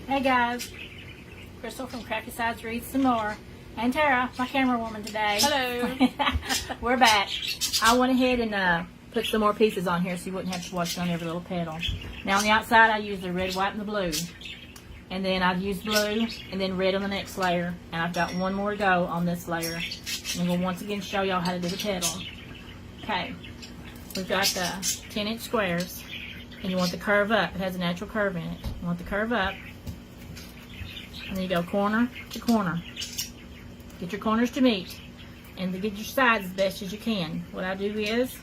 Hey guys, Crystal from Cracky Sides Wreaths some more, and Tara, my camera woman today. Hello. We're back. I went ahead and put some more pieces on here so you wouldn't have to wash on every little petal. Now on the outside I used the red, white, and the blue. And then I've used blue and then red on the next layer. And I've got one more to go on this layer. And I'm going to once again show y'all how to do the petal. Okay, we've got the 10-inch squares. And you want the curve up. It has a natural curve in it. You want the curve up. And then you go corner to corner. Get your corners to meet. And to get your sides as best as you can. What I do is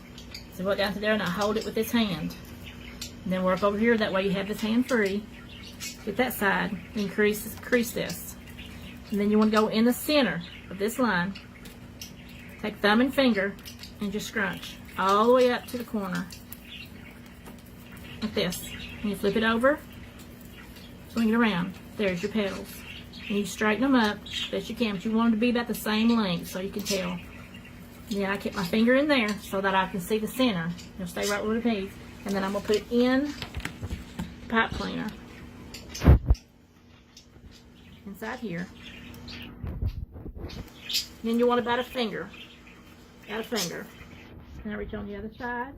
I put it down to there and I hold it with this hand. And then work over here. That way you have this hand free. Get that side and crease this. And then you want to go in the center of this line. Take thumb and finger and just scrunch all the way up to the corner. Like this. And you flip it over, swing it around. There's your petals. And you straighten them up as best you can, but you want them to be about the same length so you can tell. Then I keep my finger in there so that I can see the center. It'll stay right where it is. And then I'm going to put it in the pipe cleaner. Inside here. Then you want about a finger. Got a finger. And I reach on the other side.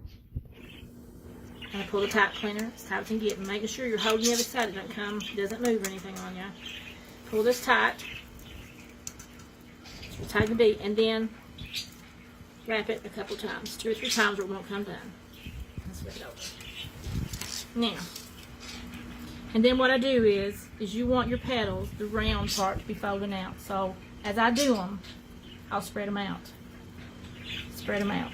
And I pull the pipe cleaner as tight as you can get. And making sure you're holding the other side. It doesn't move or anything on you. Pull this tight. As tight as it can be. And then wrap it a couple times. 2 or 3 times or it won't come done. Let's flip it over. Now. And then what I do is you want your petals, the round part, to be folding out. So as I do them, I'll spread them out. Spread them out.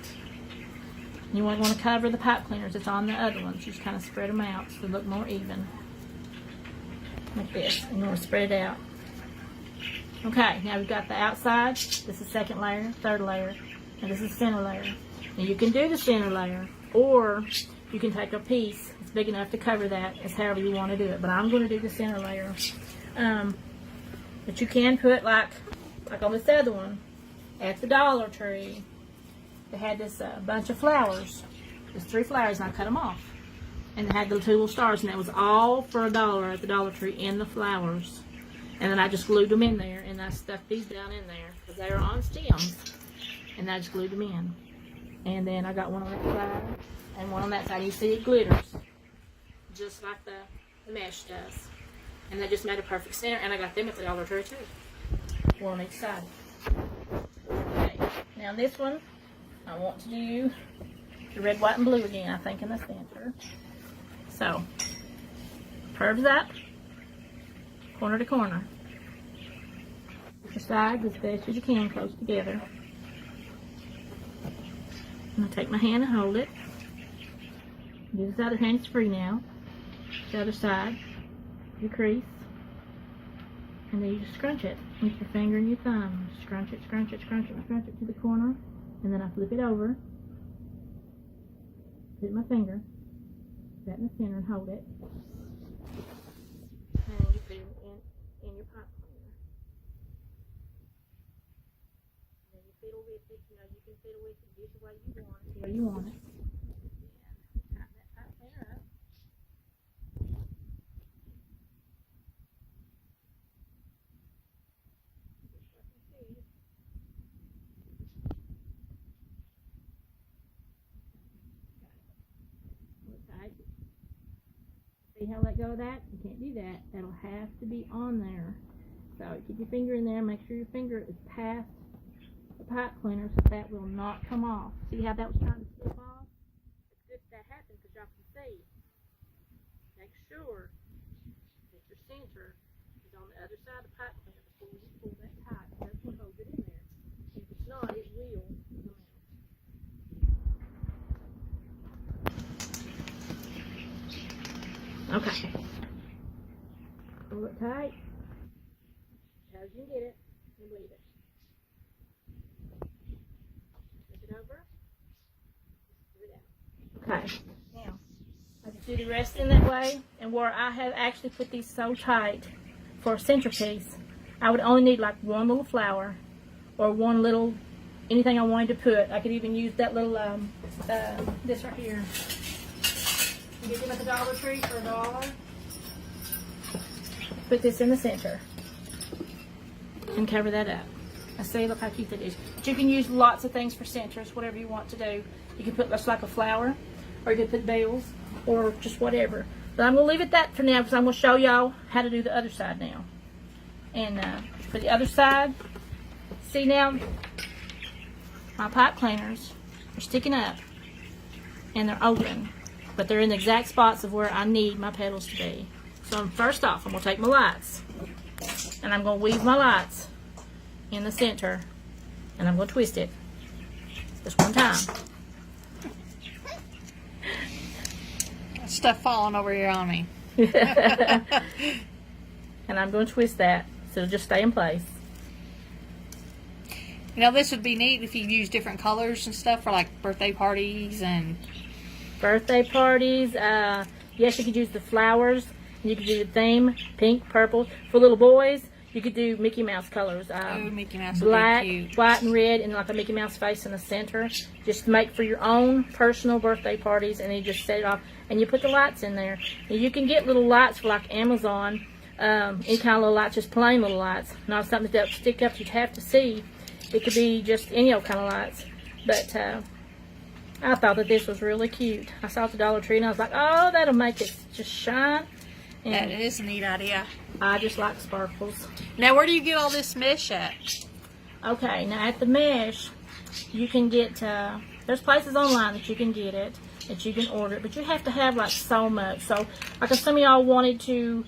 And you want to cover the pipe cleaners that's on the other ones. You just kind of spread them out so they look more even. Like this. And you want to spread it out. Okay, now we've got the outside. This is the second layer, third layer, and this is the center layer. Now you can do the center layer, or you can take a piece that's big enough to cover that, as however you want to do it. But I'm going to do the center layer. But you can put like on this other one, at the Dollar Tree, they had this bunch of flowers. There's 3 flowers, and I cut them off. And they had the 2 little stars, and that was all for $1 at the Dollar Tree in the flowers. And then I just glued them in there, and I stuck these down in there because they are on stems. And I just glued them in. And then I got one on that side and one on that side. You see it glitters, just like the mesh does. And they just made a perfect center. And I got them at the Dollar Tree too. One on each side. Okay. Now this one, I want to do the red, white, and blue again. I think in the center. So curves up, corner to corner. Put your sides as best as you can, close together. I'm going to take my hand and hold it. This other hand's free now. The other side, you crease. And then you just scrunch it with your finger and your thumb. Scrunch it, scrunch it, scrunch it, scrunch it to the corner. And then I flip it over. Put my finger right in the center and hold it. And you put it in your pipe cleaner. And then you fiddle with it. You know, you can fiddle with it just the way you want it. Where you want it. And tighten that pipe cleaner up. See how I let go of that? You can't do that. That'll have to be on there. So keep your finger in there. Make sure your finger is past the pipe cleaner so that will not come off. See how that was trying to slip off? It's good that happened because y'all can see. Make sure that your center is on the other side of the pipe cleaner before you pull that tight. That's what holds it in there. If it's not, it will come out. Okay. Pull it tight. As you can get it, and leave it. Flip it over. Flip it out. Okay. Now, I just do the rest in that way, and where I have actually put these so tight for a centerpiece, I would only need like one little flower, or one little anything I wanted to put. I could even use that little this right here. You get them at the Dollar Tree for $1. put this in the center and cover that up. Now see, look how cute that is. But you can use lots of things for centers, whatever you want to do. You can put just like a flower, or you can put bells, or just whatever. But I'm going to leave it that for now because I'm going to show y'all how to do the other side now. And for the other side, see now, my pipe cleaners are sticking up and they're open, but they're in the exact spots of where I need my petals to be. So first off, I'm going to take my lights and I'm going to weave my lights in the center and I'm going to twist it just one time. Stuff falling over here on me. And I'm going to twist that so it'll just stay in place. You know, this would be neat if you use different colors and stuff for like birthday parties and... Birthday parties. Yes, you could use the flowers. You could do the theme, pink, purple. For little boys, you could do Mickey Mouse colors. Mickey Mouse black, would be cute. white, and red, and like a Mickey Mouse face in the center. Just make for your own personal birthday parties, and you just set it off. And you put the lights in there. And you can get little lights for like Amazon. Any kind of little lights, just plain little lights. Not something that stick up you'd have to see. It could be just any old kind of lights. But I thought that this was really cute. I saw it at the Dollar Tree and I was like, oh, that'll make it just shine. And That is a neat idea. I just like sparkles. Now, where do you get all this mesh at? Okay, now at the mesh, you can get, there's places online that you can get it, that you can order it, but you have to have like so much. So, like if some of y'all wanted to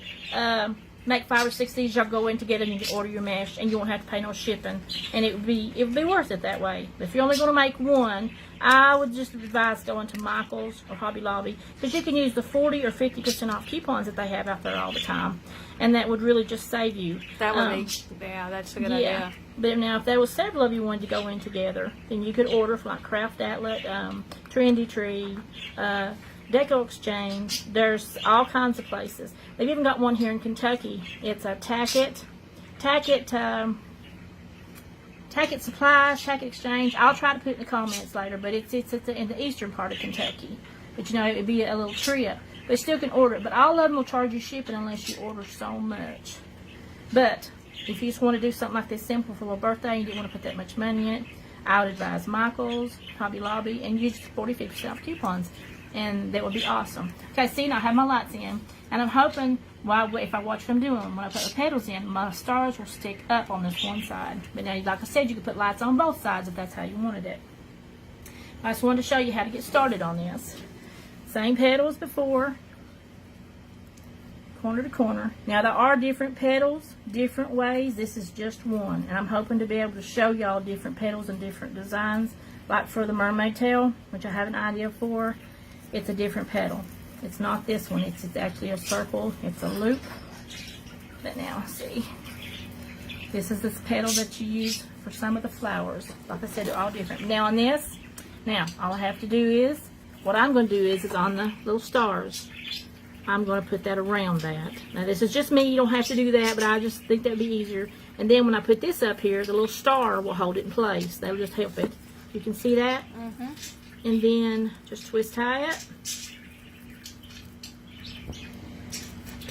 make 5 or 6 of these, y'all go in together and you can order your mesh and you won't have to pay no shipping, and it would be worth it that way. But if you're only going to make one, I would just advise going to Michael's or Hobby Lobby, because you can use the 40 or 50% off coupons that they have out there all the time, and that would really just save you. That would be, yeah, that's a good idea. But now if there was several of you wanted to go in together, then you could order from like Craft Outlet, Trendy Tree, Deco Exchange. There's all kinds of places. They've even got one here in Kentucky. It's a Tackett Supplies, Tackett Exchange. I'll try to put it in the comments later, but it's in the eastern part of Kentucky. But you know, it'd be a little trip. But you still can order it. But all of them will charge you shipping unless you order so much. But if you just want to do something like this simple for a little birthday and you didn't want to put that much money in it, I would advise Michael's, Hobby Lobby, and use 40-50% off coupons. And that would be awesome. Okay, see, now I have my lights in, and I'm hoping, if I watch them do them, when I put the petals in, my stars will stick up on this one side. But now, like I said, you can put lights on both sides if that's how you wanted it. I just wanted to show you how to get started on this. Same petals before, corner to corner. Now, there are different petals, different ways. This is just one, and I'm hoping to be able to show y'all different petals and different designs. Like for the mermaid tail, which I have an idea for. It's a different petal. It's not this one. It's actually a circle. It's a loop. But now, see. This is this petal that you use for some of the flowers. Like I said, they're all different. Now on this, all I have to do is, what I'm going to do is on the little stars, I'm going to put that around that. Now this is just me. You don't have to do that, but I just think that would be easier. And then when I put this up here, the little star will hold it in place. That will just help it. You can see that? Mm-hmm. And then just twist tie it.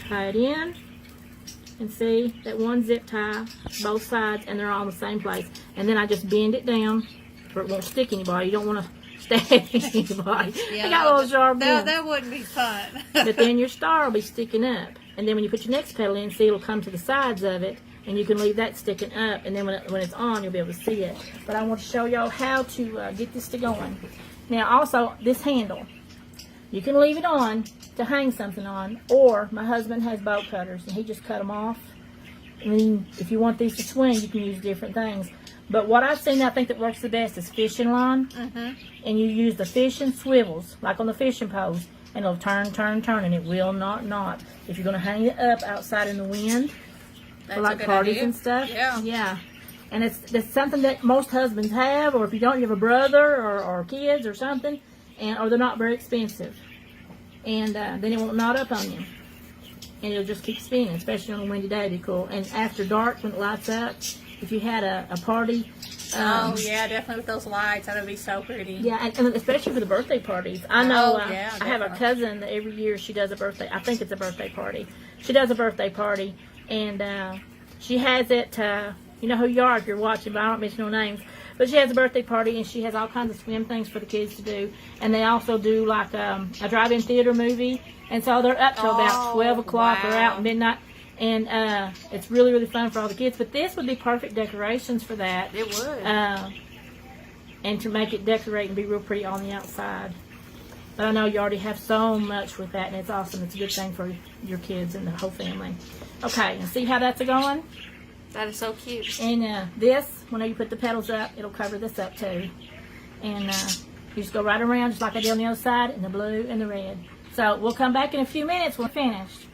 Tie it in. And see that one zip tie, both sides, and they're all in the same place. And then I just bend it down so it won't stick anybody. You don't want to stab anybody. Yeah, I got a little sharp ends. That wouldn't be fun. But then your star will be sticking up. And then when you put your next petal in, see, it'll come to the sides of it. And you can leave that sticking up. And then when it's on, you'll be able to see it. But I want to show y'all how to get this to going. Now also, this handle, you can leave it on to hang something on, or my husband has bolt cutters and he just cut them off. I mean, if you want these to swing, you can use different things. But what I've seen, I think that works the best is fishing line. Mm-hmm. And you use the fishing swivels, like on the fishing poles, and it'll turn, turn, turn, and it will not knot. If you're going to hang it up outside in the wind, for like parties and stuff. Yeah. And it's something that most husbands have, or if you don't, you have a brother or kids or something, or they're not very expensive. And then it won't knot up on you. And it'll just keep spinning, especially on a windy day. It'd be cool. And after dark, when it lights up, if you had a party. Oh, yeah, definitely with those lights. That would be so pretty. Yeah, and especially for the birthday parties. I know I have a cousin that every year she does a birthday. I think it's a birthday party. She does a birthday party. And she has it, you know who you are if you're watching, but I don't mention no names. But she has a birthday party, and she has all kinds of swim things for the kids to do. And they also do like a drive-in theater movie. And so they're up till about 12 o'clock or out midnight. And it's really, really fun for all the kids. But this would be perfect decorations for that. It would. And to make it decorate and be real pretty on the outside. But I know you already have so much with that, and it's awesome. It's a good thing for your kids and the whole family. Okay, and see how that's going? That is so cute. And this, whenever you put the petals up, it'll cover this up too. And you just go right around just like I did on the other side, in the blue and the red. So we'll come back in a few minutes when we're finished.